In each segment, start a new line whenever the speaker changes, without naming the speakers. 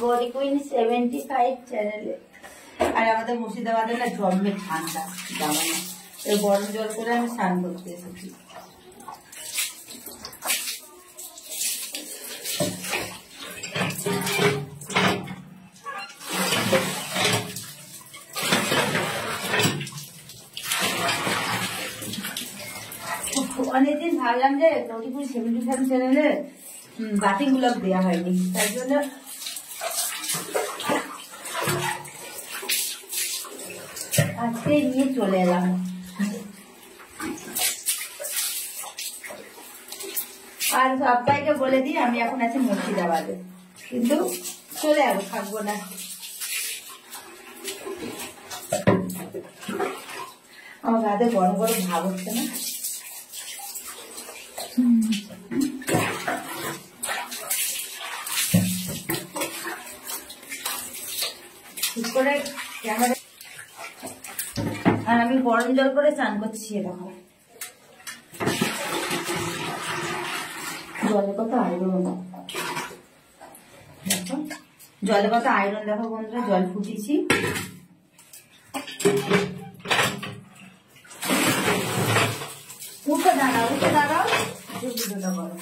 Gauri queen 75 চ্যানেলে। আর আমাদের মুর্শিদাবাদে না জন্মে ঠান্ডা জামা না, ওই গরম জল করে আমি স্নান করতে এসেছি। অনেকদিন ভাবলাম যে নদীপুর 75 চ্যানেলে বাটিং ব্লগ দেওয়া হয়নি, তাই জন্য আজকে নিয়ে চলে এলাম। আর সবাইকে বলে দিই আমি এখন আছি মুর্শিদাবাদে, কিন্তু চলে যাবো, থাকবো না। আমার গাতে গরম গরম ভাব হচ্ছে না। ঠিক করে ক্যামেরা, আর আমি গরম জল করে স্নান করছি। দেখো জলে কত আয়রন, দেখো জলে কত আয়রন। দেখো বন্ধুরা, জল ফুটিয়েছি। উঠে দাঁড়াও, উঠে দাঁড়াও, ভিডিওটা করো।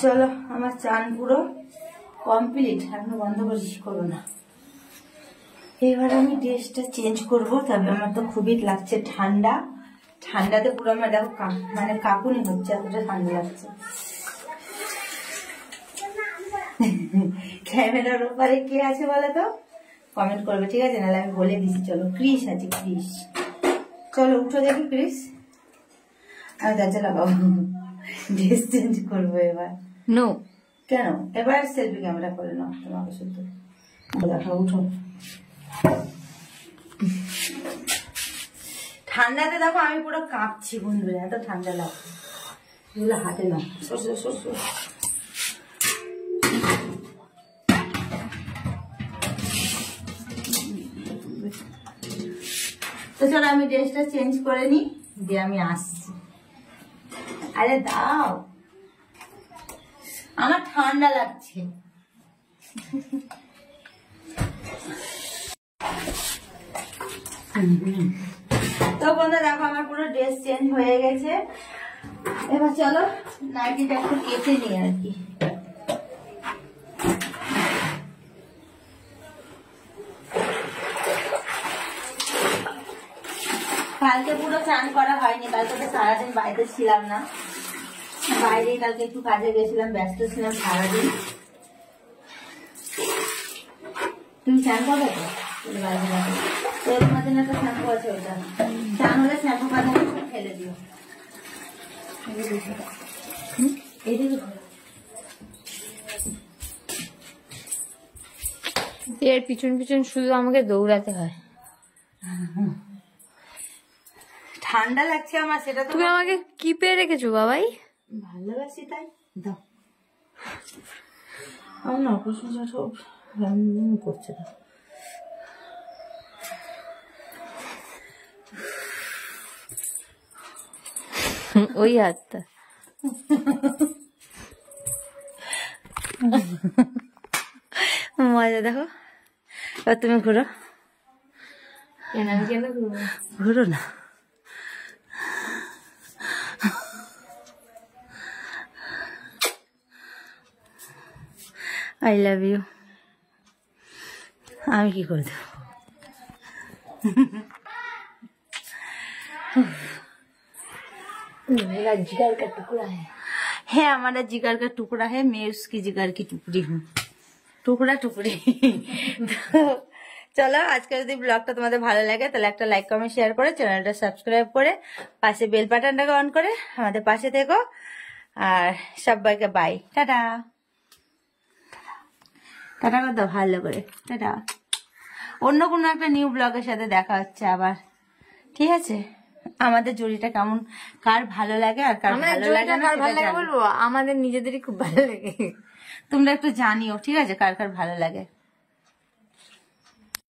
চলো, আমার চান পুরো কমপ্লিট, এখনো বন্ধ করো না। এবার আমি ড্রেসটা চেঞ্জ করবো, তবে আমার তো খুবই লাগছে ঠান্ডা। ঠান্ডাতে পুরো আমার দেখো মানে কাঁপুনি হচ্ছে, এতটা ঠান্ডা লাগছে। ক্যামেরার উপরে কে আছে বলো তো, কমেন্ট করবে, ঠিক আছে? নাহলে আমি বলে দিচ্ছি। চলো, ক্রিস আছে, ক্রিস। চলো উঠো দেখি ক্রিস। আমি দরজা লাগাবো, ড্রেস চেঞ্জ করবো এবার। নো, কেন? এবার সেলফি ক্যামেরা করে নাও তোমাকে শুধু। দেখো উঠো। ঠান্ডাতে দেখো আমি পুরো কাঁপছি বন্ধুরা, এত ঠান্ডা লাগছে। এগুলো হাতে না, তো চলো আমি ড্রেসটা চেঞ্জ করে নি, দিয়ে আমি আসছি। আরে দাও, আমার ঠান্ডা লাগছে। তো বন্ধু দেখো আমার পুরো ড্রেস চেঞ্জ হয়ে গেছে। এবার চলো নাইটিটা একটু কেটে নিই আর কি। কালকে পুরো চান করা হয়নি, কালকে তো সারাদিন বাড়িতে ছিলাম না, বাইরে কালকে একটু কাজে গেছিলাম, ব্যস্ত ছিলাম সারাদিন। তুমি চান করবে তো? এর মধ্যে একটা শ্যাম্পু আছে, ওটা চান হলে শ্যাম্পু পাতা ফেলে দিও।
এর পিছন পিছন শুধু আমাকে দৌড়াতে হয়।
ঠান্ডা লাগছে আমার, সেটা
তুমি আমাকে কি পেয়ে রেখেছো বাবাই?
ভালোবাসি তাই দাও। আমার না অপারেশন করছে না।
ওই হাতটা মজা দেখো। এবার তুমি ঘুরো। কেন
ঘুরো না। I love you. আমি কি করে দেব?
मेरा जिगर का टुकड़ा है।
है हमारा जिगर का टुकड़ा है, मैं उसकी जिगर की टुकड़ी हूँ, টুকরা টুকরি। চলো আজকে যদি ব্লগটা তোমাদের ভালো লাগে তাহলে একটা লাইক কমেন্ট শেয়ার করে চ্যানেলটা সাবস্ক্রাইব করে পাশে বেল বাটনটাকে অন করে আমাদের পাশে থেকো। আর সবাইকে বাই, টাটা টাটা কথা ভালো করে টাটা। অন্য কোনো একটা নিউ ব্লগের সাথে দেখা হচ্ছে আবার, ঠিক আছে? আমাদের জুড়িটা কেমন কার ভালো লাগে আর কার ভালো লাগে না
ভালো লাগে বলবো, আমাদের নিজেদেরই খুব ভালো লাগে।
তোমরা একটু জানিও, ঠিক আছে, কার কার ভালো লাগে।